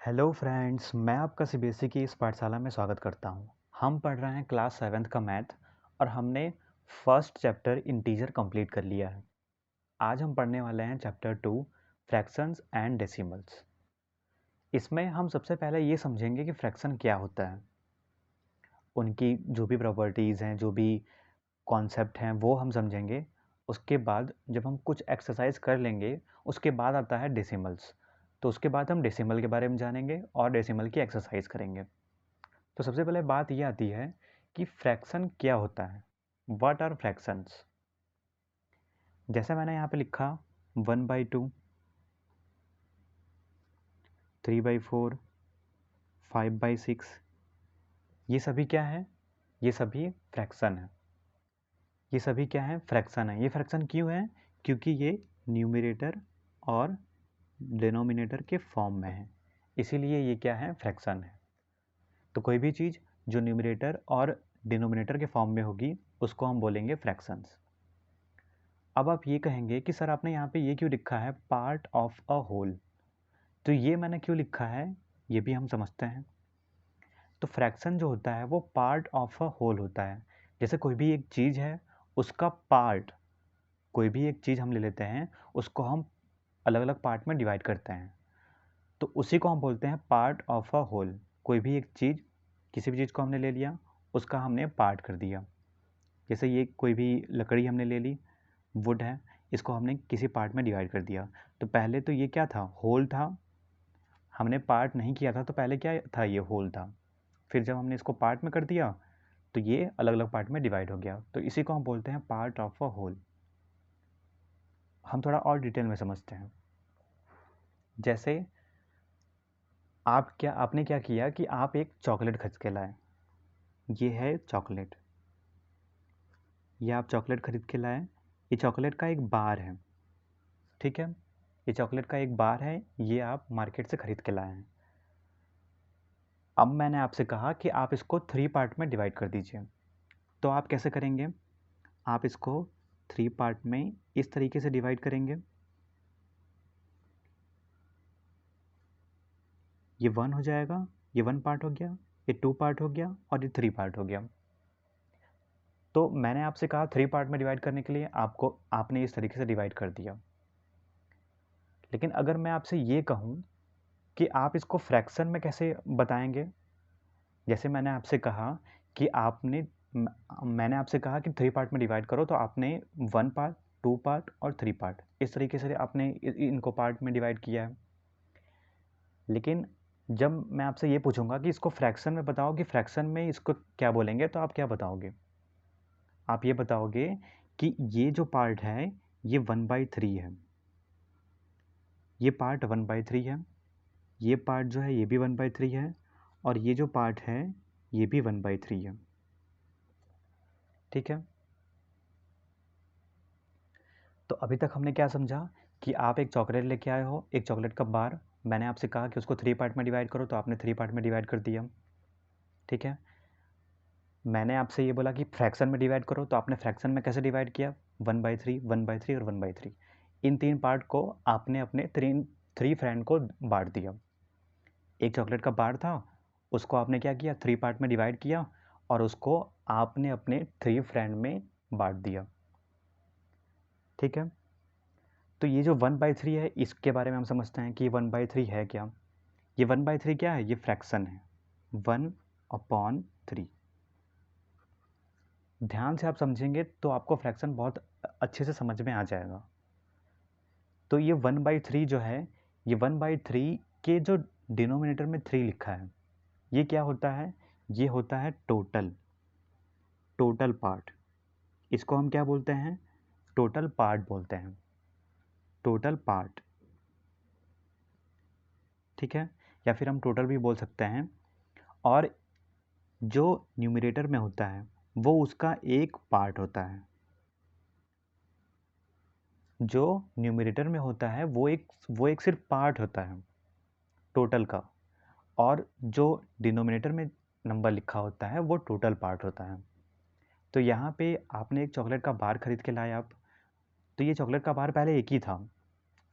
Hello friends, मैं आपका CBSE की इस पाठशाला में स्वागत करता हूं। हम पढ़ रहे हैं क्लास 7th का मैथ और हमने फर्स्ट चैप्टर इंटीजर कंप्लीट कर लिया है। आज हम पढ़ने वाले हैं चैप्टर 2 फ्रैक्शंस एंड डेसिमल्स। इसमें हम सबसे पहले ये समझेंगे कि फ्रैक्शन क्या होता है, उनकी जो भी प्रॉपर्टीज़ हैं, जो भी कॉन्सेप्ट हैं वो हम समझेंगे। उसके बाद जब हम कुछ एक्सरसाइज कर लेंगे उसके बाद आता है डेसिमल्स। तो उसके बाद हम डेसिमल के बारे में जानेंगे और डेसिमल की एक्सरसाइज करेंगे। तो सबसे पहले बात ये आती है कि फ्रैक्शन क्या होता है। What are fractions? जैसे मैंने यहाँ पे लिखा 1/2, 3/4, 5/6, ये सभी क्या है? ये सभी फ्रैक्शन है। ये सभी क्या है? फ्रैक्शन है। ये फ्रैक्शन क्यों है? क्योंकि ये न्यूमरेटर और डिनोमिनेटर के फॉर्म में है, इसीलिए ये क्या है? फ्रैक्शन है। तो कोई भी चीज़ जो न्यूमरेटर और डिनोमिनेटर के फॉर्म में होगी उसको हम बोलेंगे फ्रैक्शंस। अब आप ये कहेंगे कि सर आपने यहाँ पे ये क्यों लिखा है पार्ट ऑफ अ होल? तो ये मैंने क्यों लिखा है ये भी हम समझते हैं। तो फ्रैक्शन जो होता है वो पार्ट ऑफ अ होल होता है। जैसे कोई भी एक चीज़ है उसका पार्ट, कोई भी एक चीज़ हम ले लेते हैं उसको हम अलग अलग पार्ट में डिवाइड करते हैं, तो उसी को हम बोलते हैं पार्ट ऑफ अ होल। कोई भी एक चीज़, किसी भी चीज़ को हमने ले लिया, उसका हमने पार्ट कर दिया। जैसे ये कोई भी लकड़ी हमने ले ली, वुड है, इसको हमने किसी पार्ट में डिवाइड कर दिया। तो पहले तो ये क्या था? होल था। हमने पार्ट नहीं किया था तो पहले क्या था? ये होल था। फिर जब हमने इसको पार्ट में कर दिया तो ये अलग अलग पार्ट में डिवाइड हो गया। तो इसी को हम बोलते हैं पार्ट ऑफ अ होल। हम थोड़ा और डिटेल में समझते हैं। जैसे आपने क्या किया कि आप एक चॉकलेट खरीद के लाए। ये है चॉकलेट, ये आप चॉकलेट खरीद के लाए। ये चॉकलेट का एक बार है, ठीक है? ये चॉकलेट का एक बार है, ये आप मार्केट से खरीद के लाए हैं। अब मैंने आपसे कहा कि आप इसको 3 पार्ट में डिवाइड कर दीजिए। तो आप कैसे करेंगे? आप इसको 3 पार्ट में इस तरीके से डिवाइड करेंगे। ये 1 हो जाएगा, ये 1 पार्ट हो गया, ये 2 पार्ट हो गया और ये 3 पार्ट हो गया। तो मैंने आपसे कहा 3 पार्ट में डिवाइड करने के लिए, आपने इस तरीके से डिवाइड कर दिया। लेकिन अगर मैं आपसे ये कहूँ कि आप इसको फ्रैक्शन में कैसे बताएंगे? जैसे मैंने आपसे कहा कि मैंने आपसे कहा कि 3 पार्ट में डिवाइड करो, तो आपने 1 पार्ट, 2 पार्ट और 3 पार्ट इस तरीके से आपने इनको पार्ट में डिवाइड किया है। लेकिन जब मैं आपसे ये पूछूंगा कि इसको फ्रैक्शन में बताओ कि फ्रैक्शन में इसको क्या बोलेंगे, तो आप क्या बताओगे? आप ये बताओगे कि ये जो पार्ट है ये 1/3 है, ये पार्ट 1/3 है, ये पार्ट जो है ये भी 1/3 है और ये जो पार्ट है ये भी 1/3 है, ठीक है? तो अभी तक हमने क्या समझा कि आप एक चॉकलेट लेके आए हो, एक चॉकलेट का बार, मैंने आपसे कहा कि उसको 3 पार्ट में डिवाइड करो, तो आपने 3 पार्ट में डिवाइड कर दिया, ठीक है? मैंने आपसे ये बोला कि फ्रैक्शन में डिवाइड करो, तो आपने फ्रैक्शन में कैसे डिवाइड किया? 1/3, 1/3 और 1/3। इन 3 पार्ट को आपने अपने 3 फ्रेंड को बांट दिया। एक चॉकलेट का बार था, उसको आपने क्या किया? 3 पार्ट में डिवाइड किया और उसको आपने अपने 3 फ्रेंड में बांट दिया, ठीक है? तो ये जो 1/3 है इसके बारे में हम समझते हैं कि 1/3 है क्या? ये 1/3 क्या है? ये फ्रैक्शन है, 1/3। ध्यान से आप समझेंगे तो आपको फ्रैक्शन बहुत अच्छे से समझ में आ जाएगा। तो ये 1/3 जो है, ये 1/3 के जो डिनोमिनेटर में 3 लिखा है, ये क्या होता है? ये होता है टोटल, टोटल पार्ट। इसको हम क्या बोलते हैं? टोटल पार्ट बोलते हैं, टोटल पार्ट, ठीक है? या फिर हम टोटल भी बोल सकते हैं। और जो न्यूमरेटर में होता है वो उसका एक पार्ट होता है। जो न्यूमरेटर में होता है वो एक सिर्फ पार्ट होता है टोटल का, और जो डिनोमिनेटर में नंबर लिखा होता है वो टोटल पार्ट होता है। तो यहाँ पे आपने एक चॉकलेट का बार खरीद के लाए आप, तो ये चॉकलेट का बार पहले एक ही था,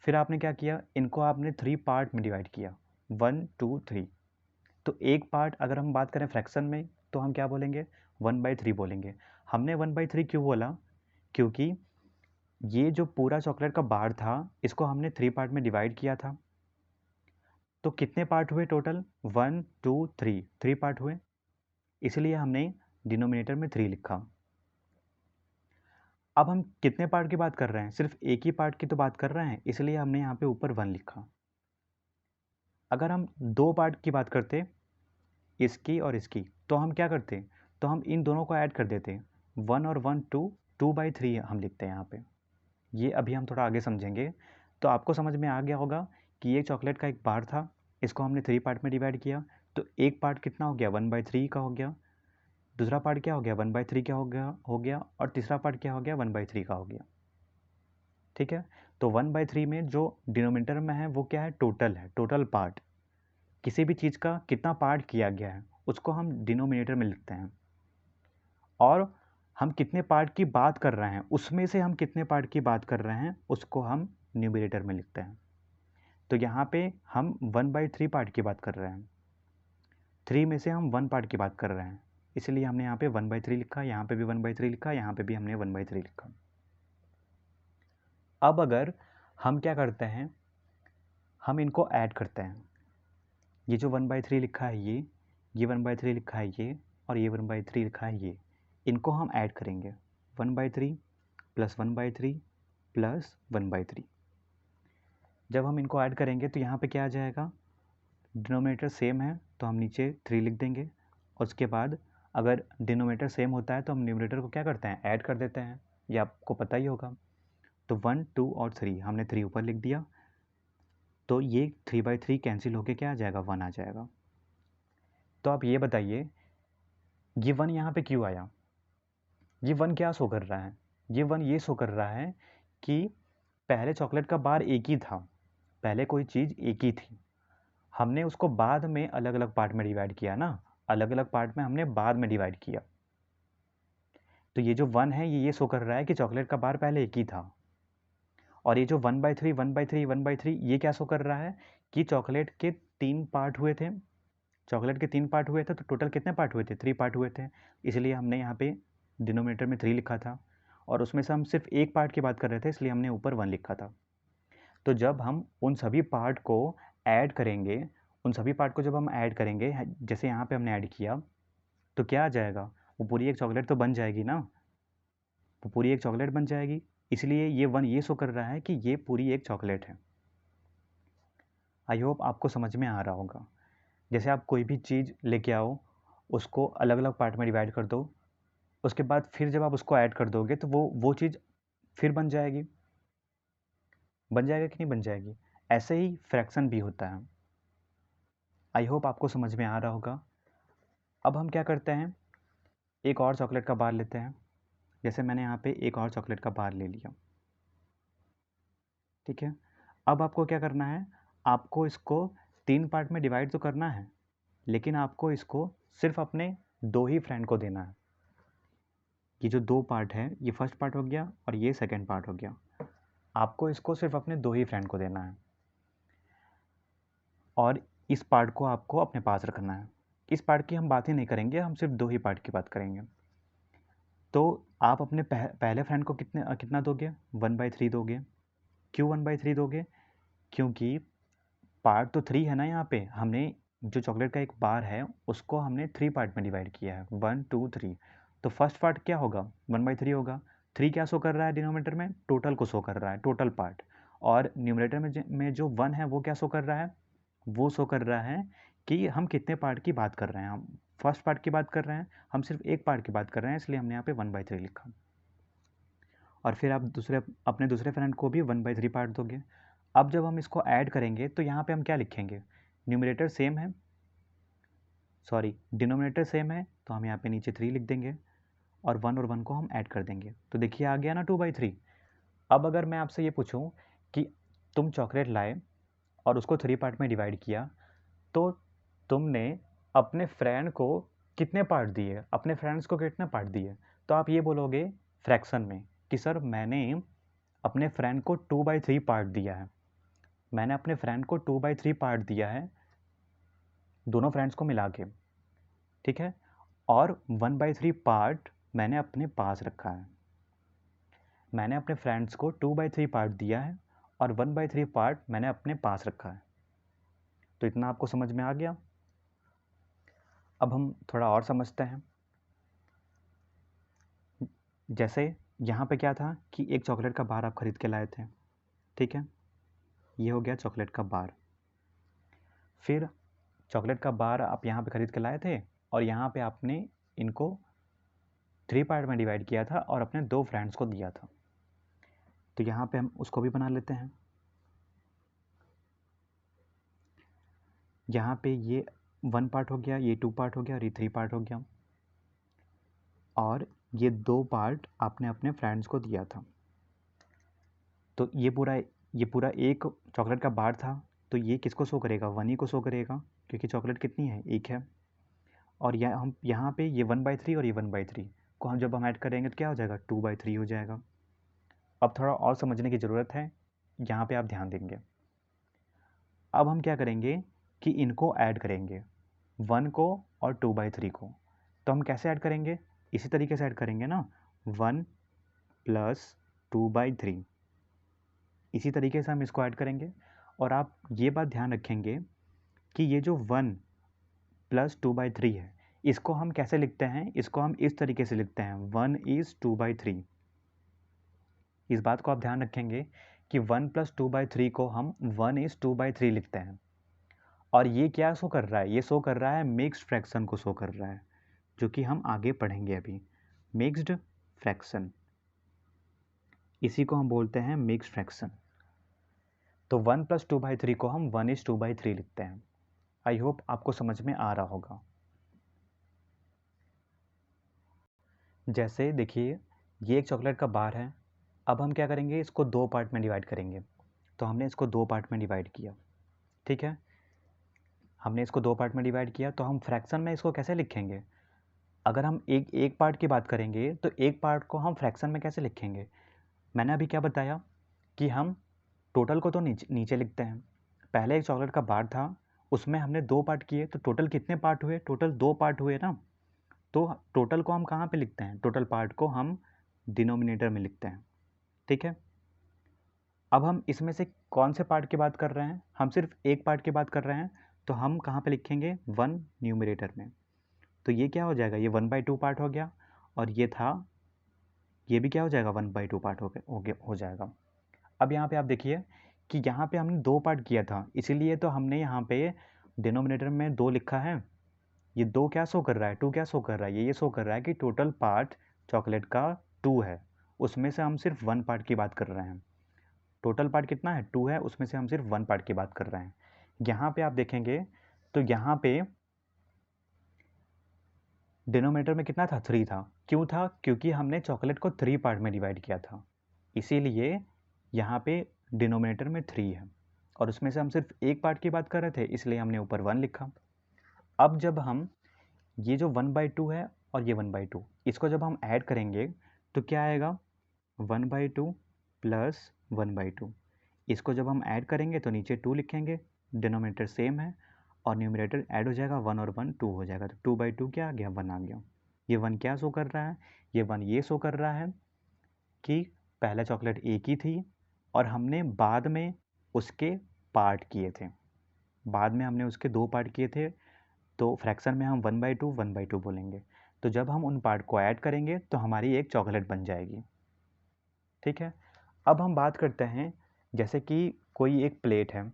फिर आपने क्या किया? इनको आपने 3 पार्ट में डिवाइड किया। 1 2 3। तो एक पार्ट अगर हम बात करें फ्रैक्शन में तो हम क्या बोलेंगे, 1/3 बोलेंगे। हमने 1/3 क्यों बोला, क्योंकि ये जो पूरा चॉकलेट का बार था इसको हमने 3 पार्ट में डिवाइड किया था। तो कितने पार्ट हुए टोटल, 1 2 3, 3 पार्ट हुए, इसलिए हमने डिनोमिनेटर में 3 लिखा। अब हम कितने पार्ट की बात कर रहे हैं, सिर्फ एक ही पार्ट की तो बात कर रहे हैं, इसलिए हमने यहाँ पे ऊपर 1 लिखा। अगर हम 2 पार्ट की बात करते, इसकी और इसकी, तो हम क्या करते, तो हम इन दोनों को ऐड कर देते, 1 और 1 2, 2/3 हम लिखते हैं यहाँ पे। ये अभी हम थोड़ा आगे समझेंगे। तो आपको समझ में आ गया होगा कि ये चॉकलेट का एक बार था, इसको हमने 3 पार्ट में डिवाइड किया। तो एक पार्ट कितना हो गया, 1/3 का हो गया। दूसरा पार्ट क्या हो गया, 1/3 क्या हो गया, और तीसरा पार्ट क्या हो गया, 1/3 का हो गया। ठीक है, तो 1/3 में जो डिनोमिनेटर में है वो क्या है, टोटल है, टोटल पार्ट। किसी भी चीज़ का कितना पार्ट किया गया है उसको हम डिनोमिनेटर में लिखते हैं, और हम कितने पार्ट की बात कर रहे हैं उसमें से हम कितने पार्ट की बात कर रहे हैं उसको हम न्यूमरेटर में लिखते हैं। तो यहाँ पे हम 1/3 पार्ट की बात कर रहे हैं, 3 में से हम 1 पार्ट की बात कर रहे हैं, इसलिए हमने यहाँ पे 1/3 लिखा, यहाँ पे भी 1/3 लिखा, यहाँ पे भी हमने 1/3 लिखा। अब अगर हम क्या करते हैं, हम इनको ऐड करते हैं, ये जो 1/3 लिखा है ये 1/3 लिखा है ये, और ये 1/3 लिखा है ये, इनको हम ऐड करेंगे, 1/3 प्लस 1/3 प्लस 1/3। जब हम इनको ऐड करेंगे तो यहाँ पे क्या आ जाएगा, डिनोमिनेटर सेम है तो हम नीचे 3 लिख देंगे, और उसके बाद अगर डिनोमिनेटर सेम होता है तो हम न्यूमरेटर को क्या करते हैं, ऐड कर देते हैं, ये आपको पता ही होगा। तो 1 2 और 3, हमने 3 ऊपर लिख दिया, तो ये 3/3 कैंसिल होके क्या आ जाएगा, 1 आ जाएगा। तो आप ये बताइए, ये 1 यहाँ पे क्यों आया, ये 1 क्या शो कर रहा है, ये 1 ये शो कर रहा है कि पहले चॉकलेट का बार एक ही था, पहले कोई चीज़ एक ही थी, हमने उसको बाद में अलग अलग पार्ट में डिवाइड किया ना, अलग अलग पार्ट में हमने बाद में डिवाइड किया। तो ये जो 1 है ये शो कर रहा है कि चॉकलेट का बार पहले एक ही था, और ये जो 1/3 1/3 1/3 ये क्या शो कर रहा है कि चॉकलेट के 3 पार्ट हुए थे, चॉकलेट के 3 पार्ट हुए थे, तो टोटल कितने पार्ट हुए थे, 3 पार्ट हुए थे, इसलिए हमने यहाँ पे डिनोमिनेटर में 3 लिखा था, और उसमें से हम सिर्फ एक पार्ट की बात कर रहे थे इसलिए हमने ऊपर 1 लिखा था। तो जब हम उन सभी पार्ट को ऐड करेंगे, उन सभी पार्ट को जब हम ऐड करेंगे, जैसे यहाँ पे हमने ऐड किया, तो क्या आ जाएगा, वो पूरी एक चॉकलेट तो बन जाएगी ना, वो पूरी एक चॉकलेट बन जाएगी, इसलिए ये 1 ये शो कर रहा है कि ये पूरी एक चॉकलेट है। आई होप आपको समझ में आ रहा होगा। जैसे आप कोई भी चीज़ लेके आओ, उसको अलग अलग पार्ट में डिवाइड कर दो, उसके बाद फिर जब आप उसको ऐड कर दोगे तो वो चीज़ फिर बन जाएगी, बन जाएगा कि नहीं बन जाएगी। ऐसे ही फ्रैक्शन भी होता है। आई होप आपको समझ में आ रहा होगा। अब हम क्या करते हैं, एक और चॉकलेट का बार लेते हैं, जैसे मैंने यहाँ पे एक और चॉकलेट का बार ले लिया, ठीक है। अब आपको क्या करना है, आपको इसको 3 पार्ट में डिवाइड तो करना है, लेकिन आपको इसको सिर्फ अपने 2 ही फ्रेंड को देना है। ये जो 2 पार्ट है, ये फर्स्ट पार्ट हो गया और ये सेकंड पार्ट हो गया, आपको इसको सिर्फ अपने 2 ही फ्रेंड को देना है, और इस पार्ट को आपको अपने पास रखना है। इस पार्ट की हम बात ही नहीं करेंगे, हम सिर्फ 2 ही पार्ट की बात करेंगे। तो आप अपने पहले फ्रेंड को कितना दोगे, 1/3 दोगे। क्यों 1/3 दोगे, क्योंकि पार्ट तो 3 है ना, यहाँ पे हमने जो चॉकलेट का एक बार है उसको हमने 3 पार्ट में डिवाइड किया है, 1 2 3। तो फर्स्ट पार्ट क्या होगा, 1/3 होगा। 3 क्या शो कर रहा है डिनोमिनेटर में, टोटल को शो कर रहा है, टोटल पार्ट। और न्यूमरेटर में जो 1 है वो क्या शो कर रहा है, वो शो कर रहा है कि हम कितने पार्ट की बात कर रहे हैं, हम फर्स्ट पार्ट की बात कर रहे हैं, हम सिर्फ एक पार्ट की बात कर रहे हैं, इसलिए हमने यहाँ पे 1/3 लिखा। और फिर आप अपने दूसरे फ्रेंड को भी 1/3 पार्ट दोगे। अब जब हम इसको ऐड करेंगे तो यहाँ पे हम क्या लिखेंगे, न्यूमरेटर सेम है, सॉरी डिनोमिनेटर सेम है, तो हम यहाँ पे नीचे 3 लिख देंगे, और 1 और 1 को हम ऐड कर देंगे, तो देखिए आ गया ना 2/3। अब अगर मैं आपसे ये पूछूं कि तुम चॉकलेट लाए और उसको 3 पार्ट में डिवाइड किया, तो तुमने अपने फ्रेंड को कितने पार्ट दिए, अपने फ्रेंड्स को कितने पार्ट दिए, तो आप ये बोलोगे फ्रैक्शन में कि सर मैंने अपने फ्रेंड को 2/3 पार्ट दिया है, मैंने अपने फ्रेंड को 2/3 पार्ट दिया है, दोनों फ्रेंड्स को मिला के, ठीक है। और 1/3 पार्ट मैंने अपने पास रखा है। मैंने अपने फ्रेंड्स को 2/3 पार्ट दिया है और 1/3 पार्ट मैंने अपने पास रखा है। तो इतना आपको समझ में आ गया। अब हम थोड़ा और समझते हैं। जैसे यहाँ पे क्या था कि एक चॉकलेट का बार आप खरीद के लाए थे, ठीक है। ये हो गया चॉकलेट का बार। फिर चॉकलेट का बार आप यहाँ पे खरीद के लाए थे और यहाँ पे आपने इनको 3 पार्ट में डिवाइड किया था और अपने 2 फ्रेंड्स को दिया था। तो यहाँ पे हम उसको भी बना लेते हैं। यहाँ पे ये 1 पार्ट हो गया, ये 2 पार्ट हो गया और ये 3 पार्ट हो गया, और ये 2 पार्ट आपने अपने फ्रेंड्स को दिया था। तो ये पूरा एक चॉकलेट का बार था, तो ये किसको शो करेगा? 1 ही को शो करेगा, क्योंकि चॉकलेट कितनी है? 1 है। और हम यहाँ पे ये 1/3 और ये 1/3 को हम जब हम ऐड करेंगे तो क्या हो जाएगा? 2/3 हो जाएगा। अब थोड़ा और समझने की ज़रूरत है, यहाँ पे आप ध्यान देंगे। अब हम क्या करेंगे कि इनको ऐड करेंगे, 1 को और 2/3 को। तो हम कैसे ऐड करेंगे? इसी तरीके से ऐड करेंगे ना, 1 + 2/3। इसी तरीके से हम इसको ऐड करेंगे। और आप ये बात ध्यान रखेंगे कि ये जो 1 + 2/3 है, इसको हम कैसे लिखते हैं? इसको हम इस तरीके से लिखते हैं, 1 = 2/3। इस बात को आप ध्यान रखेंगे कि 1 + 2/3 को हम 1 = 2/3 लिखते हैं। और ये क्या शो कर रहा है? ये शो कर रहा है मिक्स्ड फ्रैक्शन को शो कर रहा है, जो कि हम आगे पढ़ेंगे अभी। मिक्स्ड फ्रैक्शन, इसी को हम बोलते हैं मिक्स्ड फ्रैक्शन। तो 1 + 2/3 को हम 1 = 2/3 लिखते हैं। आई होप आपको समझ में आ रहा होगा। जैसे देखिए, ये एक चॉकलेट का बार है। अब हम क्या करेंगे? इसको 2 पार्ट में डिवाइड करेंगे। तो हमने इसको 2 पार्ट में डिवाइड किया, ठीक है। हमने इसको 2 पार्ट में डिवाइड किया, तो हम फ्रैक्शन में इसको कैसे लिखेंगे? अगर हम एक पार्ट की बात करेंगे तो एक पार्ट को हम फ्रैक्शन में कैसे लिखेंगे? मैंने अभी क्या बताया कि हम टोटल को तो नीचे लिखते हैं। पहले एक चॉकलेट का बार था, उसमें हमने 2 पार्ट किए, तो टोटल कितने पार्ट हुए? टोटल 2 पार्ट हुए ना। तो टोटल को हम कहाँ पे लिखते हैं? टोटल पार्ट को हम डिनोमिनेटर में लिखते हैं, ठीक है। अब हम इसमें से कौन से पार्ट की बात कर रहे हैं? हम सिर्फ एक पार्ट की बात कर रहे हैं, तो हम कहाँ पे लिखेंगे? 1 न्यूमरेटर में। तो ये क्या हो जाएगा? ये 1/2 पार्ट हो गया, और ये था, ये भी क्या हो जाएगा? 1/2 पार्ट हो जाएगा। अब यहाँ पे आप देखिए कि यहाँ पे हमने 2 पार्ट किया था, इसीलिए तो हमने यहाँ पे डिनोमिनेटर में 2 लिखा है। ये 2 क्या शो कर रहा है? 2 क्या शो कर रहा है? ये शो कर रहा है कि टोटल पार्ट चॉकलेट का 2 है, उसमें से हम सिर्फ 1 पार्ट की बात कर रहे हैं। टोटल पार्ट कितना है? 2 है, उसमें से हम सिर्फ 1 पार्ट की बात कर रहे हैं। यहाँ पे आप देखेंगे तो यहाँ पे डिनोमिनेटर में कितना था? 3 था। क्यों था? क्योंकि हमने चॉकलेट को 3 पार्ट में डिवाइड किया था, इसीलिए यहाँ पे डिनोमिनेटर में 3 है, और उसमें से हम सिर्फ एक पार्ट की बात कर रहे थे, इसलिए हमने ऊपर 1 लिखा। अब जब हम ये जो 1/2 है और ये 1/2, इसको जब हम ऐड करेंगे तो क्या आएगा? 1/2 + 1/2। इसको जब हम ऐड करेंगे तो नीचे 2 लिखेंगे, डिनोमिनेटर सेम है, और न्यूमरेटर ऐड हो जाएगा, 1 और 1 2 हो जाएगा। तो 2/2 क्या आ गया? 1 आ गया। ये 1 क्या शो कर रहा है? ये 1 ये शो कर रहा है कि पहला चॉकलेट एक ही थी, और हमने बाद में उसके पार्ट किए थे। बाद में हमने उसके 2 पार्ट किए थे, तो फ्रैक्शन में हम 1/2 बोलेंगे। तो जब हम उन पार्ट को ऐड करेंगे तो हमारी एक चॉकलेट बन जाएगी, ठीक है। अब हम बात करते हैं, जैसे कि कोई एक प्लेट है,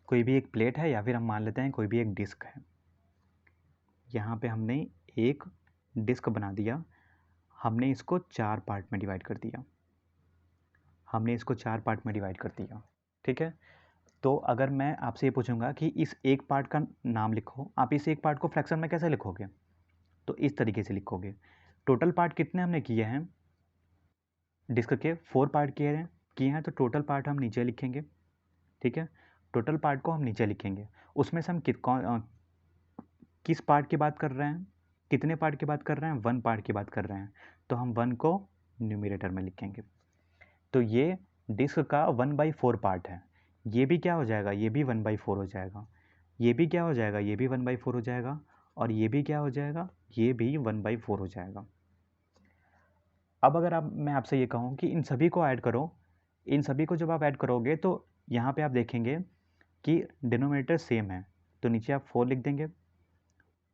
कोई भी एक प्लेट है, या फिर हम मान लेते हैं कोई भी एक डिस्क है। यहाँ पे हमने एक डिस्क बना दिया, हमने इसको 4 पार्ट में डिवाइड कर दिया, ठीक है। तो अगर मैं आपसे ये पूछूंगा कि इस एक पार्ट का नाम लिखो, आप इस एक पार्ट को फ्रैक्शन में कैसे लिखोगे? तो इस तरीके से लिखोगे। टोटल पार्ट कितने हमने किए हैं? डिस्क के 4 पार्ट किए हैं, तो टोटल पार्ट हम नीचे लिखेंगे, ठीक है। टोटल पार्ट को हम नीचे लिखेंगे, उसमें से हम किस पार्ट की बात कर रहे हैं? कितने पार्ट की बात कर रहे हैं? 1 पार्ट की बात कर रहे हैं, तो हम 1 को न्यूमरेटर में लिखेंगे। तो ये डिस्क का 1/4 पार्ट है, ये भी क्या हो जाएगा? ये भी 1/4 हो जाएगा। ये भी क्या हो जाएगा, ये भी 1/4 हो जाएगा, और ये भी क्या हो जाएगा, ये भी 1/4 हो जाएगा। अब अगर मैं आपसे ये कहूँ कि इन सभी को ऐड करो, इन सभी को जब आप ऐड करोगे तो यहाँ पे आप देखेंगे कि डिनोमिनेटर सेम है, तो नीचे आप 4 लिख देंगे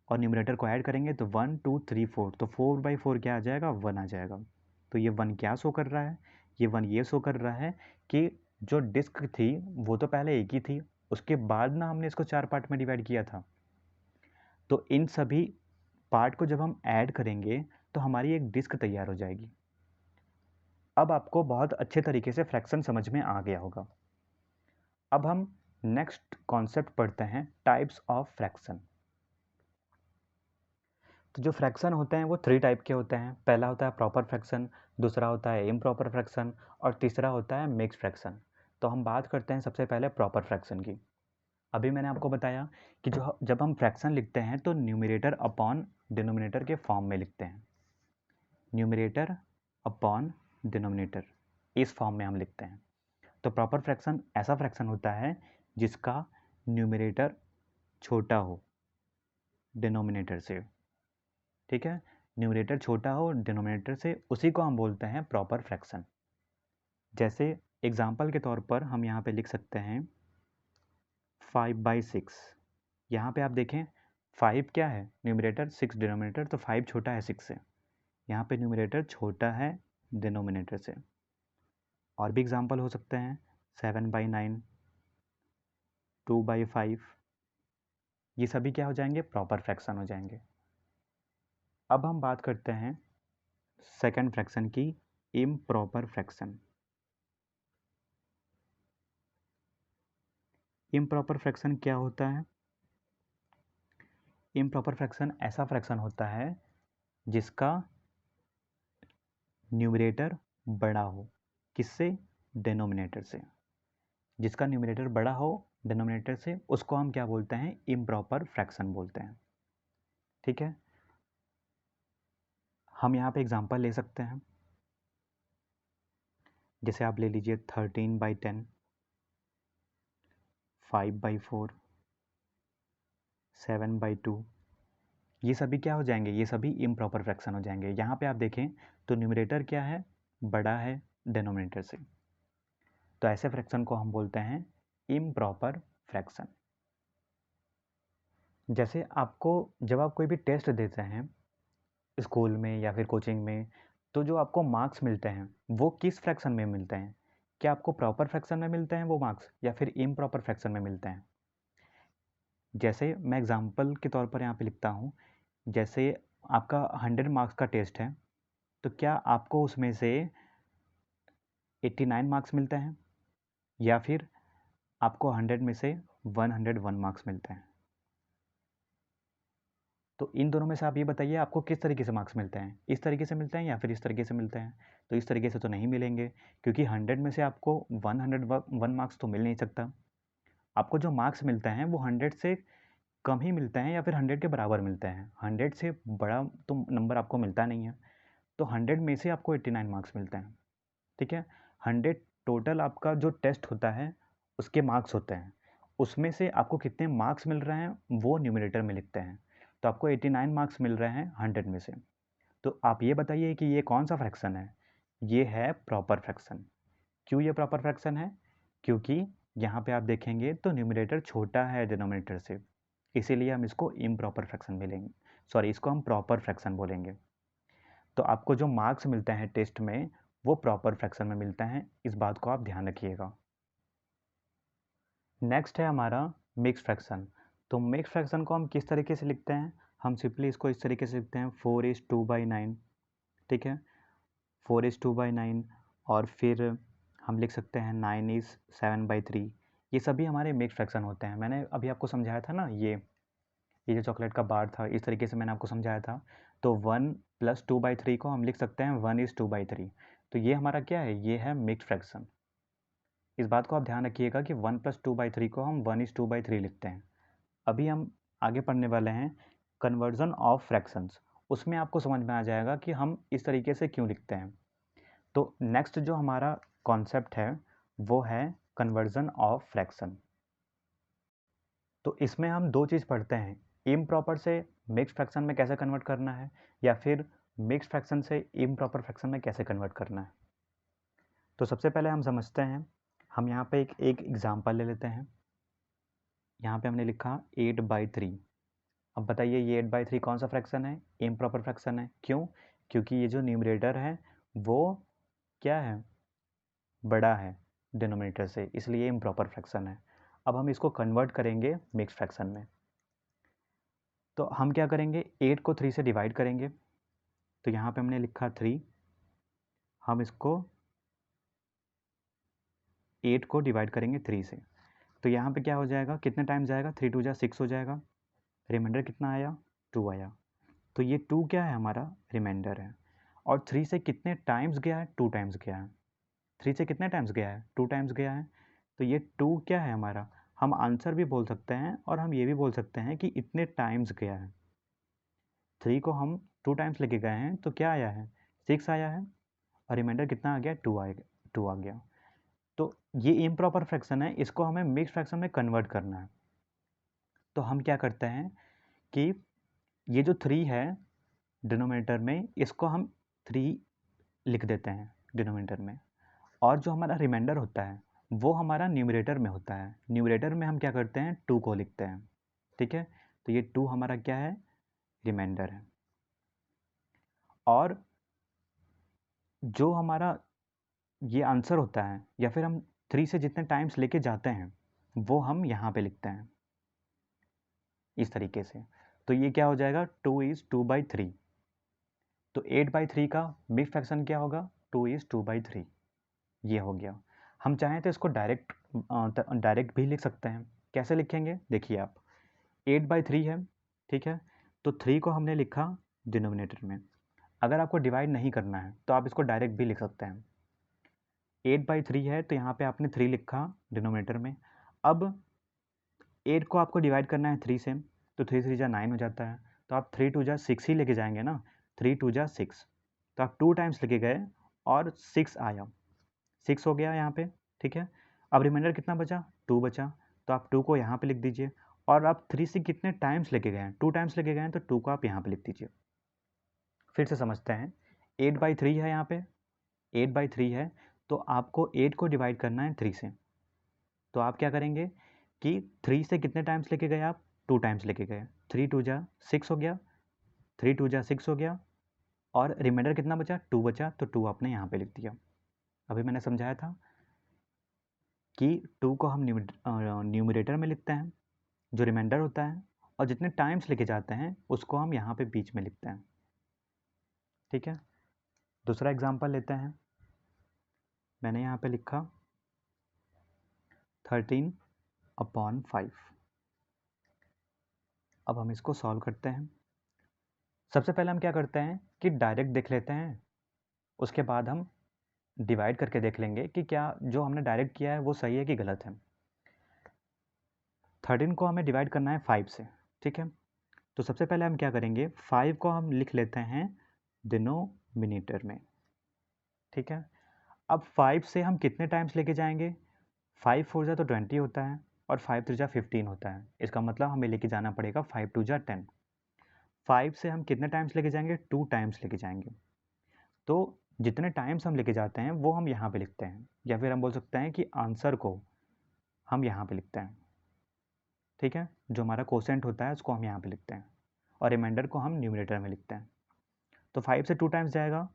और न्यूमरेटर को ऐड करेंगे तो 1 2 3 4, तो 4/4 क्या आ जाएगा, 1 आ जाएगा। तो ये 1 क्या शो कर रहा है, ये 1 ये शो कर रहा है कि जो डिस्क थी वो तो पहले एक ही थी, उसके बाद ना हमने इसको 4 पार्ट में डिवाइड किया था। तो इन सभी पार्ट को जब हम ऐड करेंगे तो हमारी एक डिस्क तैयार हो जाएगी। अब आपको बहुत अच्छे तरीके से फ्रैक्शन समझ में आ गया होगा। अब हम नेक्स्ट कॉन्सेप्ट पढ़ते हैं, टाइप्स ऑफ फ्रैक्शन। तो जो फ्रैक्शन होते हैं वो 3 टाइप के होते हैं। पहला होता है प्रॉपर फ्रैक्शन, दूसरा होता है इम्प्रॉपर फ्रैक्शन, और तीसरा होता है मिक्स्ड फ्रैक्शन। तो हम बात करते हैं सबसे पहले प्रॉपर फ्रैक्शन की। अभी मैंने आपको बताया कि जब हम फ्रैक्शन लिखते हैं तो न्यूमरेटर अपॉन डिनोमिनेटर के फॉर्म में लिखते हैं। न्यूमरेटर अपॉन डिनोमिनेटर, इस फॉर्म में हम लिखते हैं। तो प्रॉपर फ्रैक्शन ऐसा फ्रैक्शन होता है जिसका न्यूमरेटर छोटा हो डिनोमिनेटर से। ठीक है, न्यूमरेटर छोटा हो डिनोमिनेटर से, उसी को हम बोलते हैं प्रॉपर फ्रैक्शन। जैसे एग्जाम्पल के तौर पर हम यहाँ पे लिख सकते हैं 5/6। यहाँ पे आप देखें 5 क्या है, न्यूमरेटर, 6 डिनोमिनेटर, तो 5 छोटा है 6 से। यहाँ पे न्यूमरेटर छोटा है डिनोमिनेटर से। और भी एग्जाम्पल हो सकते हैं 7/9, 2/5, ये सभी क्या हो जाएंगे, प्रॉपर फ्रैक्शन हो जाएंगे। अब हम बात करते हैं सेकंड फ्रैक्शन की, इम्प्रॉपर फ्रैक्शन। इम्प्रॉपर फ्रैक्शन क्या होता है? इम्प्रॉपर फ्रैक्शन ऐसा फ्रैक्शन होता है जिसका न्यूमरेटर बड़ा हो, किससे, डिनोमिनेटर से। जिसका न्यूमरेटर बड़ा हो डिनोमिनेटर से, उसको हम क्या बोलते हैं, इम्प्रॉपर फ्रैक्शन बोलते हैं। ठीक है, हम यहाँ पे एग्जांपल ले सकते हैं। जैसे आप ले लीजिए 13/10, 5/4, 7/2, ये सभी क्या हो जाएंगे, ये सभी इम्प्रॉपर फ्रैक्शन हो जाएंगे। यहाँ पे आप देखें तो न्यूमरेटर क्या है, बड़ा है डिनोमिनेटर से, तो ऐसे फ्रैक्शन को हम बोलते हैं इम्प्रॉपर फ्रैक्शन। जैसे आपको जब आप कोई भी टेस्ट देते हैं स्कूल में या फिर कोचिंग में, तो जो आपको मार्क्स मिलते हैं वो किस फ्रैक्शन में मिलते हैं? क्या आपको प्रॉपर फ्रैक्शन में मिलते हैं वो मार्क्स, या फिर इम्प्रॉपर फ्रैक्शन में मिलते हैं? जैसे मैं एग्जांपल के तौर पर यहाँ पे लिखता हूँ, जैसे आपका 100 मार्क्स का टेस्ट है, तो क्या आपको उसमें से 89 मार्क्स मिलते हैं, या फिर आपको 100 में से 101 मार्क्स मिलते हैं? तो इन दोनों में से आप ये बताइए आपको किस तरीके से मार्क्स मिलते हैं, इस तरीके से मिलते हैं या फिर इस तरीके से मिलते हैं? तो इस तरीके से तो नहीं मिलेंगे, क्योंकि 100 में से आपको 101 मार्क्स तो मिल नहीं सकता। आपको जो मार्क्स मिलते हैं वो 100 से कम ही मिलते हैं या फिर 100 के बराबर मिलते हैं। 100 से बड़ा तो नंबर आपको मिलता नहीं है, तो 100 में से आपको 89 मार्क्स मिलते हैं। ठीक है, 100 टोटल आपका जो टेस्ट होता है उसके मार्क्स होते हैं, उसमें से आपको कितने मार्क्स मिल रहे हैं वो न्यूमरेटर में लिखते हैं। तो आपको 89 मार्क्स मिल रहे हैं 100 में से। तो आप ये बताइए कि ये कौन सा फ्रैक्शन है? ये है प्रॉपर फ्रैक्शन। क्यों ये प्रॉपर फ्रैक्शन है? क्योंकि यहाँ पे आप देखेंगे तो न्यूमरेटर छोटा है डिनोमिनेटर से, इसीलिए हम इसको इम्प्रॉपर फ्रैक्शन मिलेंगे, सॉरी इसको हम प्रॉपर फ्रैक्शन बोलेंगे। तो आपको जो मार्क्स मिलते हैं टेस्ट में वो प्रॉपर फ्रैक्शन में मिलते हैं, इस बात को आप ध्यान रखिएगा। नेक्स्ट है हमारा मिक्स फ्रैक्शन। तो मिक्स फ्रैक्शन को हम किस तरीके से लिखते हैं? हम सिंपली इसको इस तरीके से लिखते हैं 4:2/9। ठीक है, 4:2/9, और फिर हम लिख सकते हैं 9:7/3। ये सभी हमारे मिक्स फ्रैक्शन होते हैं। मैंने अभी आपको समझाया था ना, ये जो चॉकलेट का बार था, इस तरीके से मैंने आपको समझाया था। तो 1 + 2/3 को हम लिख सकते हैं 1:2/3। तो ये हमारा क्या है, ये है मिक्स फ्रैक्शन। इस बात को आप ध्यान रखिएगा कि 1 + 2/3 को हम 1:2/3 लिखते हैं। अभी हम आगे पढ़ने वाले हैं कन्वर्जन ऑफ फ्रैक्शंस, उसमें आपको समझ में आ जाएगा कि हम इस तरीके से क्यों लिखते हैं। तो नेक्स्ट जो हमारा कॉन्सेप्ट है वो है कन्वर्जन ऑफ फ्रैक्शन। तो इसमें हम दो चीज़ पढ़ते हैं, इम्प्रॉपर से मिक्स फ्रैक्शन में कैसे कन्वर्ट करना है, या फिर मिक्स फ्रैक्शन से इम्प्रॉपर फ्रैक्शन में कैसे कन्वर्ट करना है। तो सबसे पहले हम समझते हैं, हम यहाँ पे एक एग्जाम्पल ले लेते हैं। यहाँ पे हमने लिखा 8/3। अब बताइए ये 8/3 कौन सा फ्रैक्शन है, इम्प्रॉपर फ्रैक्शन है। क्यों? क्योंकि ये जो न्यूमरेटर है वो क्या है, बड़ा है डिनोमिनेटर से, इसलिए इम्प्रॉपर फ्रैक्शन है। अब हम इसको कन्वर्ट करेंगे मिक्स फ्रैक्शन में। तो हम क्या करेंगे, 8 को 3 से डिवाइड करेंगे। तो यहाँ पे हमने लिखा 3, हम इसको 8 को डिवाइड करेंगे 3 से। तो यहाँ पे क्या हो जाएगा, कितने टाइम्स जाएगा, 3 2 जा 6 हो जाएगा। रिमाइंडर कितना आया, 2 आया। तो ये 2 क्या है, हमारा रिमाइंडर है। और 3 से कितने टाइम्स गया है, 2 टाइम्स गया है। 3 से कितने टाइम्स गया है, 2 टाइम्स गया है। तो ये 2 क्या है हमारा, हम आंसर भी बोल सकते हैं और हम ये भी बोल सकते हैं कि इतने टाइम्स गया है। 3 को हम 2 टाइम्स लेके गए हैं तो क्या आया है, 6 आया है। और रिमाइंडर कितना आ गया, 2 आ गया। तो ये इम्प्रॉपर फ्रैक्शन है, इसको हमें मिक्स फ्रैक्शन में कन्वर्ट करना है। तो हम क्या करते हैं कि ये जो 3 है डिनोमिनेटर में, इसको हम 3 लिख देते हैं डिनोमिनेटर में। और जो हमारा रिमाइंडर होता है वो हमारा न्यूमरेटर में होता है। न्यूमरेटर में हम क्या करते हैं, 2 को लिखते हैं। ठीक है, तो ये 2 हमारा क्या है, रिमाइंडर है। और जो हमारा ये आंसर होता है, या फिर हम 3 से जितने टाइम्स लेके जाते हैं वो हम यहाँ पे लिखते हैं इस तरीके से। तो ये क्या हो जाएगा, 2 is 2/3। तो 8/3 का मिक्स फ्रैक्शन क्या होगा, 2 is 2/3। ये हो गया। हम चाहें तो इसको डायरेक्ट भी लिख सकते हैं। कैसे लिखेंगे, देखिए आप, 8/3 है, ठीक है। तो 3 को हमने लिखा डिनोमिनेटर में। अगर आपको डिवाइड नहीं करना है तो आप इसको डायरेक्ट भी लिख सकते हैं। 8/3 है तो यहाँ पे आपने 3 लिखा डिनोमिनेटर में। अब 8 को आपको डिवाइड करना है 3 से, तो 3 3 जा 9 हो जाता है। तो आप 3 2 जा 6 ही लेके जाएंगे ना, 3 2 जा 6। तो आप 2 टाइम्स लेके गए और 6 आया, 6 हो गया यहाँ पे, ठीक है। अब रिमाइंडर कितना बचा, 2 बचा। तो आप 2 को यहाँ पे लिख दीजिए। और आप 3 से कितने टाइम्स लेके गए हैं, 2 टाइम्स लेके गए हैं, तो 2 को आप यहाँ पे लिख दीजिए। फिर से समझते हैं, 8/3 है यहाँ पे, 8/3 है तो आपको 8 को डिवाइड करना है 3 से। तो आप क्या करेंगे कि 3 से कितने टाइम्स लेके गए आप, 2 टाइम्स लेके गए। 3 2 जा 6 हो गया, 3 2 जा 6 हो गया। और रिमाइंडर कितना बचा, 2 बचा, तो 2 आपने यहाँ पे लिख दिया। अभी मैंने समझाया था कि 2 को हम न्यूमरेटर में लिखते हैं जो रिमाइंडर होता है, और जितने टाइम्स लेके जाते हैं उसको हम यहाँ पे बीच में लिखते हैं। ठीक है, दूसरा एग्जांपल लेते हैं। मैंने यहाँ पे लिखा 13/5। अब हम इसको सॉल्व करते हैं। सबसे पहले हम क्या करते हैं कि डायरेक्ट देख लेते हैं, उसके बाद हम डिवाइड करके देख लेंगे कि क्या जो हमने डायरेक्ट किया है वो सही है कि गलत है। 13 को हमें डिवाइड करना है 5 से, ठीक है। तो सबसे पहले हम क्या करेंगे, 5 को हम लिख लेते हैं डिनोमिनेटर में, ठीक है। अब 5 से हम कितने टाइम्स लेके जाएंगे, 5 4 जा तो 20 होता है, और 5 3 जा 15 होता है। इसका मतलब हमें लेके जाना पड़ेगा 5 2 जा 10। 5 से हम कितने टाइम्स लेके जाएंगे, 2 टाइम्स लेके जाएंगे। तो जितने टाइम्स हम लेके जाते हैं वो हम यहाँ पे लिखते हैं, या फिर हम बोल सकते हैं कि आंसर को हम यहाँ पे लिखते हैं, ठीक है। जो हमारा कोसेंट होता है उसको हम यहाँ पे लिखते हैं, और रिमाइंडर को हम न्यूमरेटर में लिखते हैं। तो 5 से 2 टाइम्स जाएगा,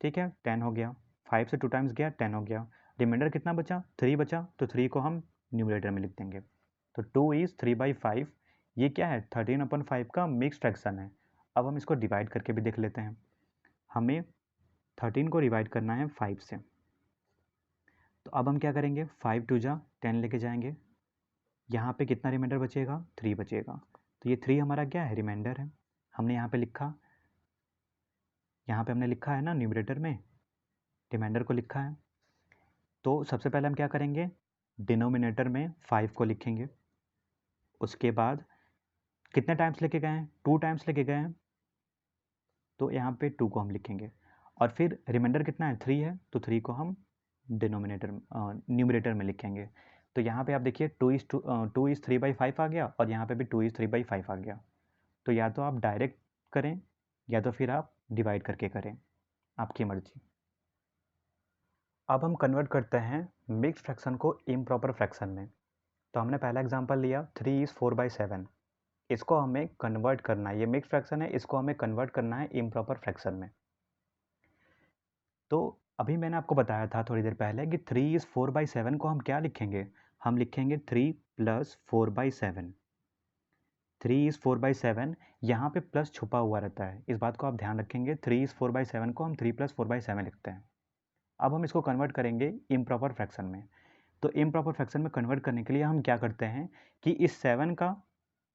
ठीक है, 10 हो गया। 5 से 2 टाइम्स गया, 10 हो गया। रिमाइंडर कितना बचा, 3 बचा, तो 3 को हम न्यूमरेटर में लिख देंगे। तो 2 is 3/5। ये क्या है, 13/5 का मिक्स फ्रैक्शन है। अब हम इसको डिवाइड करके भी देख लेते हैं। हमें 13 को डिवाइड करना है 5 से। तो अब हम क्या करेंगे, 5 2 जा 10 लेके जाएंगे। यहाँ पे कितना रिमाइंडर बचेगा, 3 बचेगा। तो ये 3 हमारा क्या है, रिमाइंडर है। हमने यहाँ पे लिखा, यहाँ पे हमने लिखा है ना न्यूमरेटर में, रिमाइंडर को लिखा है। तो सबसे पहले हम क्या करेंगे, डिनोमिनेटर में 5 को लिखेंगे। उसके बाद कितने टाइम्स लेके गए हैं, 2 टाइम्स लेके गए हैं, तो यहाँ पे 2 को हम लिखेंगे। और फिर रिमाइंडर कितना है, 3 है, तो 3 को हम न्यूमरेटर में लिखेंगे। तो यहाँ पे आप देखिए 2:3/5 आ गया और यहाँ पे भी 2:3/5 आ गया। तो या तो आप डायरेक्ट करें या तो फिर आप डिवाइड करके करें, आपकी मर्जी। अब हम कन्वर्ट करते हैं मिक्स्ड फ्रैक्शन को इम्प्रॉपर फ्रैक्शन में। तो हमने पहला एग्जांपल लिया 3:4/7। इसको हमें कन्वर्ट करना है, ये मिक्स्ड फ्रैक्शन है, इसको हमें कन्वर्ट करना है इम्प्रॉपर फ्रैक्शन में। तो अभी मैंने आपको बताया था थोड़ी देर पहले कि 3:4/7 को हम क्या लिखेंगे, हम लिखेंगे 3 + 4/7। 3:4/7, यहाँ पे प्लस छुपा हुआ रहता है, इस बात को आप ध्यान रखेंगे। 3:4/7 को हम 3 + 4/7 लिखते हैं। अब हम इसको कन्वर्ट करेंगे इम्प्रॉपर फ्रैक्शन में। तो इम्प्रॉपर फ्रैक्शन में कन्वर्ट करने के लिए हम क्या करते हैं कि इस 7 का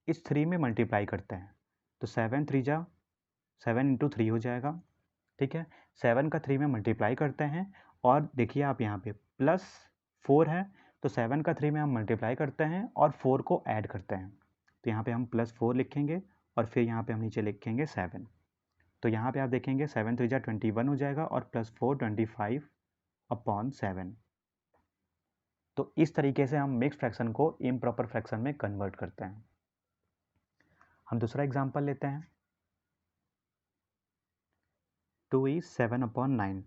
इस 3 में मल्टीप्लाई करते हैं। तो 7 3 जा 7 × 3 हो जाएगा, ठीक है। 7 का 3 में मल्टीप्लाई करते हैं और देखिए आप यहाँ पे +4 है, तो 7 का 3 में हम मल्टीप्लाई करते हैं और 4 को ऐड करते हैं। तो यहाँ पे हम +4 लिखेंगे और फिर यहाँ पे हम नीचे लिखेंगे 7। तो यहाँ पे आप देखेंगे 7 3 जा 21 हो जाएगा और +4 25/7। तो इस तरीके से हम मिक्स फ्रैक्शन को इम्प्रॉपर फ्रैक्शन में कन्वर्ट करते हैं। हम दूसरा एग्जांपल लेते हैं 2/7/9।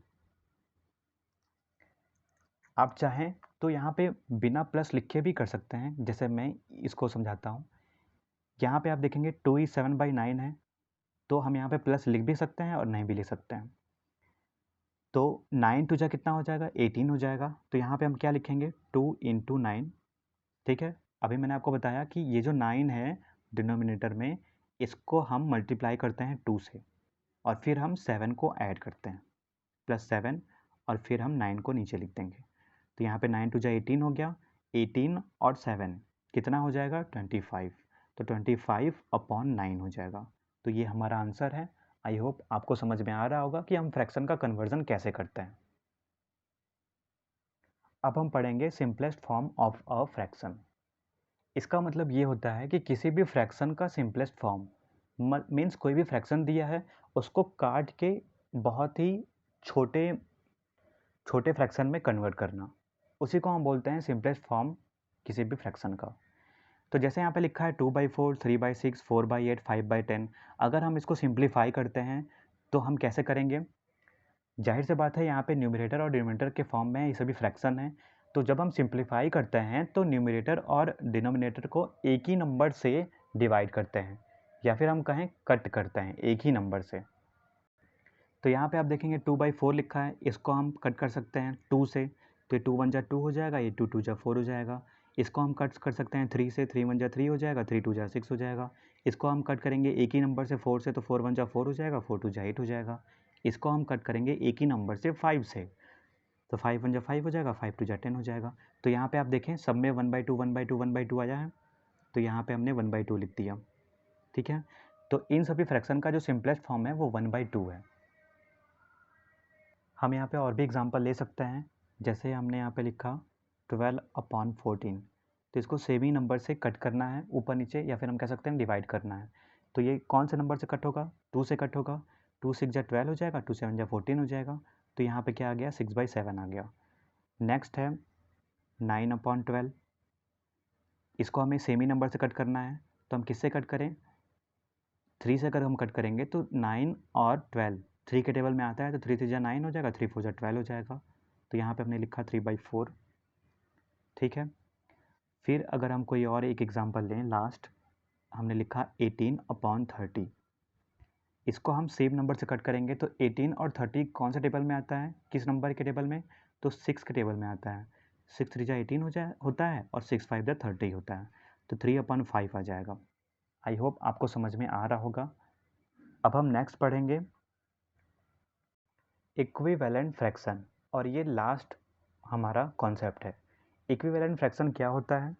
आप चाहें तो यहाँ पे बिना प्लस लिखे भी कर सकते हैं, जैसे मैं इसको समझाता हूँ। यहाँ पे आप देखेंगे 2/7/9 है, तो हम यहाँ पे प्लस लिख भी सकते हैं और नहीं भी लिख सकते हैं। तो 9 2 जा कितना हो जाएगा, 18 हो जाएगा। तो यहाँ पे हम क्या लिखेंगे, 2 × 9, ठीक है। अभी मैंने आपको बताया कि ये जो 9 है डिनोमिनेटर में, इसको हम मल्टीप्लाई करते हैं 2 से और फिर हम 7 को ऐड करते हैं, +7, और फिर हम 9 को नीचे लिख देंगे। तो यहाँ पे 9 2 जा 18 हो गया, 18 और 7 कितना हो जाएगा, 25। तो 25/9 हो जाएगा। तो ये हमारा आंसर है। आई होप आपको समझ में आ रहा होगा कि हम फ्रैक्शन का कन्वर्जन कैसे करते हैं। अब हम पढ़ेंगे simplest form of a fraction. इसका मतलब ये होता है कि किसी भी फ्रैक्शन का सिंपलेस्ट फॉर्म मीन्स कोई भी फ्रैक्शन दिया है उसको काट के बहुत ही छोटे छोटे फ्रैक्शन में कन्वर्ट करना, उसी को हम बोलते हैं सिंपलेस्ट फॉर्म किसी भी फ्रैक्शन का। तो जैसे यहाँ पे लिखा है 2/4, 3/6, 4/8, 5/10। अगर हम इसको सिंप्लीफाई करते हैं तो हम कैसे करेंगे, जाहिर सी बात है यहाँ पे न्यूमरेटर और डिनोमिनेटर के फॉर्म में ये सभी फ्रैक्शन है। तो जब हम सिंप्लीफाई करते हैं तो न्यूमरेटर और डिनोमिनेटर को एक ही नंबर से डिवाइड करते हैं, या फिर हम कहें कट करते हैं एक ही नंबर से। तो यहाँ पे आप देखेंगे 2/4 लिखा है, इसको हम कट कर सकते हैं 2 से। तो ये 2 1 जा 2 हो जाएगा, ये 2 2 जा 4 हो जाएगा। इसको हम कट कर सकते हैं 3 से, 3 1 जा 3 हो जाएगा, 3 2 जा 6 हो जाएगा। इसको हम कट करेंगे एक ही नंबर से 4 से, तो 4 1 जा 4 हो जाएगा, 4 2 जा 8 हो जाएगा। इसको हम कट करेंगे एक ही नंबर से 5 से, तो 5 1 जा 5 हो जाएगा, 5 2 जा 10 हो जाएगा। तो यहाँ पे आप देखें सब में 1/2 1/2 1/2 आया है, तो यहाँ पे हमने 1/2 लिख दिया, ठीक है। तो इन सभी फ्रैक्शन का जो सिंपलेस्ट फॉर्म है वो 1/2 है। हम यहाँ पे और भी एग्जांपल ले सकते हैं, जैसे हमने यहाँ पे लिखा 12/14। तो इसको सेम ही नंबर से कट करना है ऊपर नीचे, या फिर हम कह सकते हैं डिवाइड करना है। तो ये कौन से नंबर से कट होगा, 2 से कट होगा। 2 6 जा 12 हो जाएगा, 2 7 जा 14 हो जाएगा। तो यहाँ पे क्या आ गया, 6/7 आ गया। नेक्स्ट है 9/12। इसको हमें सेम ही नंबर से कट करना है, तो हम किससे कट करें, 3 से अगर हम कट करेंगे तो 9 और 12 3 के टेबल में आता है, तो 3 3 जा 9 हो जाएगा, 3 4 जा 12 हो जाएगा। तो यहाँ पे हमने लिखा 3/4, ठीक है। फिर अगर हम कोई और एक एग्जांपल लें, लास्ट हमने लिखा 18/30। इसको हम सेम नंबर से कट करेंगे, तो 18 और 30 कौन से टेबल में आता है, किस नंबर के टेबल में, तो 6 के टेबल में आता है। 6 3 जा 18 होता है और 6 5 जा 30 होता है, तो 3/5 आ जाएगा। आई होप आपको समझ में आ रहा होगा। अब हम नेक्स्ट पढ़ेंगे इक्विवेलेंट फ्रैक्शन, और ये लास्ट हमारा कॉन्सेप्ट है। इक्विवेलेंट फ्रैक्शन क्या होता है,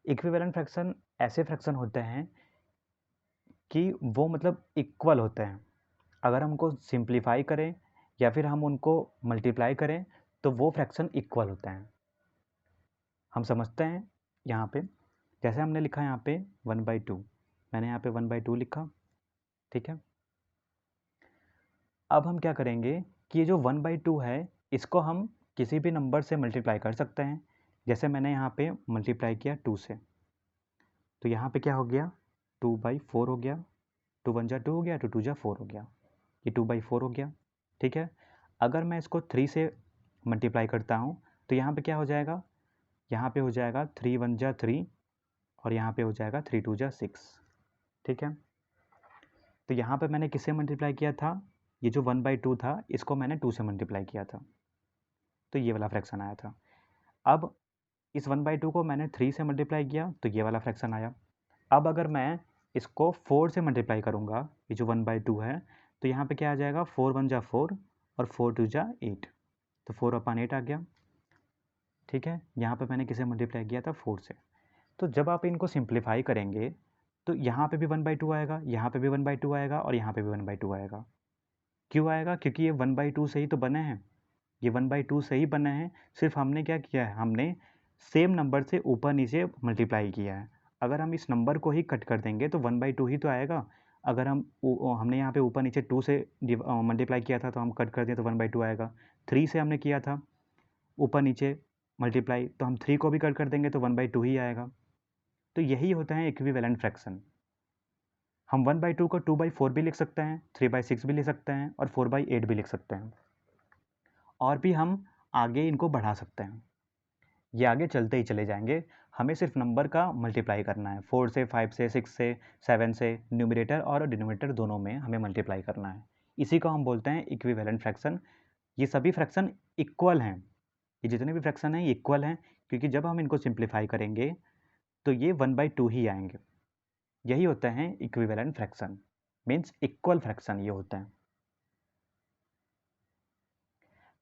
इक्विवेलेंट फ्रैक्शन ऐसे फ्रैक्शन होते हैं कि वो मतलब इक्वल होते हैं। अगर हम उनको सिंप्लीफाई करें या फिर हम उनको मल्टीप्लाई करें तो वो फ्रैक्शन इक्वल होते हैं। हम समझते हैं यहाँ पे, जैसे हमने लिखा यहाँ पे 1/2, मैंने यहाँ पे 1/2 लिखा, ठीक है। अब हम क्या करेंगे कि ये जो 1/2 है इसको हम किसी भी नंबर से मल्टीप्लाई कर सकते हैं, जैसे मैंने यहाँ पे मल्टीप्लाई किया 2 से, तो यहाँ पे क्या हो गया, 2/4 हो गया, 2 1 जा 2 हो गया, 2 2 जा 4 हो गया, ये 2/4 हो गया। ठीक है, अगर मैं इसको 3 से मल्टीप्लाई करता हूँ तो यहाँ पे क्या हो जाएगा, यहाँ पे हो जाएगा 3 1 जा 3 और यहाँ पे हो जाएगा 3 2 जा 6। ठीक है, तो यहाँ पे मैंने किससे मल्टीप्लाई किया था, ये जो 1/2 था इसको मैंने 2 से मल्टीप्लाई किया था, तो ये वाला फ्रैक्शन आया था। अब इस 1/2 को मैंने 3 से मल्टीप्लाई किया तो ये वाला फ्रैक्शन आया। अब अगर मैं इसको 4 से मल्टीप्लाई करूँगा, ये जो 1/2 है, तो यहाँ पे क्या आ जाएगा, 4 1 जा 4 और 4 2 जा 8, तो 4/8 आ गया। ठीक है, यहाँ पे मैंने किसे मल्टीप्लाई किया था, 4 से। तो जब आप इनको सिंप्लीफाई करेंगे तो यहाँ पे भी 1/2 आएगा, यहाँ पे भी 1/2 आएगा और यहाँ पे भी 1/2 आएगा। क्यों आएगा, क्योंकि ये 1/2 से ही तो बने हैं, ये 1/2 से ही बने हैं, सिर्फ हमने क्या किया है, हमने सेम नंबर से ऊपर नीचे मल्टीप्लाई किया है। अगर हम इस नंबर को ही कट कर देंगे तो 1/2 ही तो आएगा। अगर हमने यहाँ पे ऊपर नीचे 2 से मल्टीप्लाई किया था तो हम कट कर दें तो 1/2 आएगा। 3 से हमने किया था ऊपर नीचे मल्टीप्लाई, तो हम 3 को भी कट कर देंगे तो 1/2 ही आएगा। तो यही होता है इक्विवेलेंट फ्रैक्शन। हम 1/2 को 2/4 भी लिख सकते हैं, 3/6 भी लिख सकते हैं और 4/8 भी लिख सकते हैं, और भी हम आगे इनको बढ़ा सकते हैं। ये आगे चलते ही चले जाएंगे, हमें सिर्फ नंबर का मल्टीप्लाई करना है, 4 से 5 से 6 से 7 से, न्यूमरेटर और डिनोमिनेटर दोनों में हमें मल्टीप्लाई करना है। इसी को हम बोलते हैं इक्विवेलेंट फ्रैक्शन। ये सभी फ्रैक्शन इक्वल हैं, ये जितने भी फ्रैक्शन हैं ये इक्वल हैं, क्योंकि जब हम इनको सिंप्लीफाई करेंगे तो ये 1/2 ही आएंगे। यही होता है equivalent fraction, means equal fraction ये होते हैं।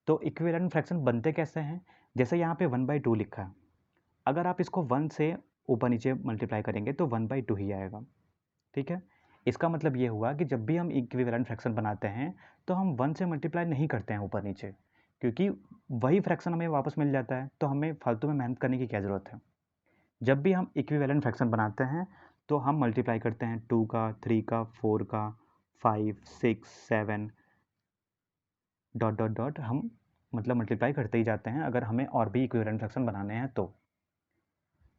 तो इक्विवेलेंट फ्रैक्शन बनते कैसे हैं, जैसे यहाँ पे 1/2 लिखा है, अगर आप इसको 1 से ऊपर नीचे मल्टीप्लाई करेंगे तो 1/2 ही आएगा। ठीक है, इसका मतलब ये हुआ कि जब भी हम इक्विवेलेंट फ्रैक्शन बनाते हैं तो हम 1 से मल्टीप्लाई नहीं करते हैं ऊपर नीचे, क्योंकि वही फ्रैक्शन हमें वापस मिल जाता है, तो हमें फालतू में मेहनत करने की क्या ज़रूरत है। जब भी हम इक्विवेलेंट फ्रैक्शन बनाते हैं तो हम मल्टीप्लाई करते हैं 2 का, 3 का, 4 का, 5 6 7 डॉट डॉट डॉट, हम मतलब मल्टीप्लाई करते ही जाते हैं अगर हमें और भी इक्विवेलेंट फ्रैक्शन बनाने हैं तो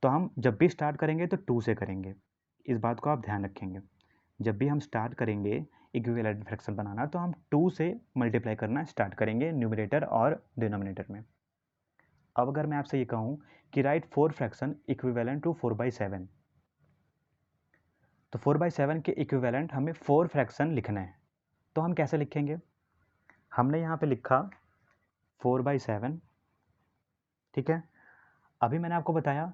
हम जब भी स्टार्ट करेंगे तो 2 से करेंगे, इस बात को आप ध्यान रखेंगे। जब भी हम स्टार्ट करेंगे इक्विवेलेंट फ्रैक्शन बनाना तो हम 2 से मल्टीप्लाई करना स्टार्ट करेंगे न्यूमरेटर और डिनोमिनेटर में। अब अगर मैं आपसे ये कहूँ कि राइट 4 फ्रैक्शन इक्विवेलेंट टू 4/7, तो 4/7 के इक्विवेलेंट हमें 4 फ्रैक्शन लिखने हैं, तो हम कैसे लिखेंगे, हमने यहाँ पे लिखा 4/7। ठीक है, अभी मैंने आपको बताया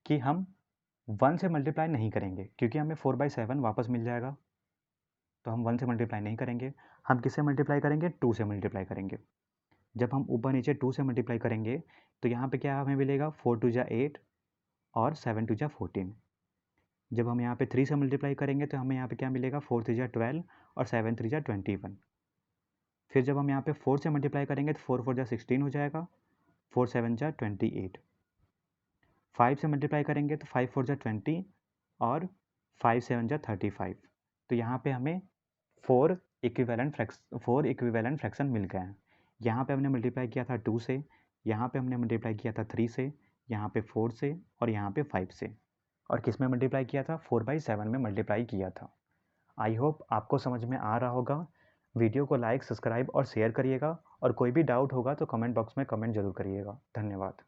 कि हम 1 से मल्टीप्लाई नहीं करेंगे क्योंकि हमें 4/7 वापस मिल जाएगा, तो हम 1 से मल्टीप्लाई नहीं करेंगे। हम किससे मल्टीप्लाई करेंगे, 2 से मल्टीप्लाई करेंगे। जब हम ऊपर नीचे 2 से मल्टीप्लाई करेंगे तो यहाँ पे क्या हमें मिलेगा, 4 2 जा 8 और 7 2 जा 14। जब हम यहाँ पे 3 से मल्टीप्लाई करेंगे तो हमें यहाँ पे क्या मिलेगा, 4 3 जा 12 और 7 3 जा 21। फिर जब हम यहाँ पे 4 से मल्टीप्लाई करेंगे तो 4 4 जा 16 हो जाएगा, 4 7 जा 28। 5 से मल्टीप्लाई करेंगे तो 5 4 जा 20 और 5 7 जा 35। तो यहाँ पे हमें 4 इक्विवेलेंट फ्रैक्शन मिल गए हैं। यहाँ पे हमने मल्टीप्लाई किया था 2 से, यहाँ पे हमने मल्टीप्लाई किया था 3 से, यहाँ पे 4 से और यहाँ पे 5 से, और किस में मल्टीप्लाई किया था, 4/7 में मल्टीप्लाई किया था। आई होप आपको समझ में आ रहा होगा। वीडियो को लाइक, सब्सक्राइब और शेयर करिएगा, और कोई भी डाउट होगा तो कमेंट बॉक्स में कमेंट जरूर करिएगा। धन्यवाद।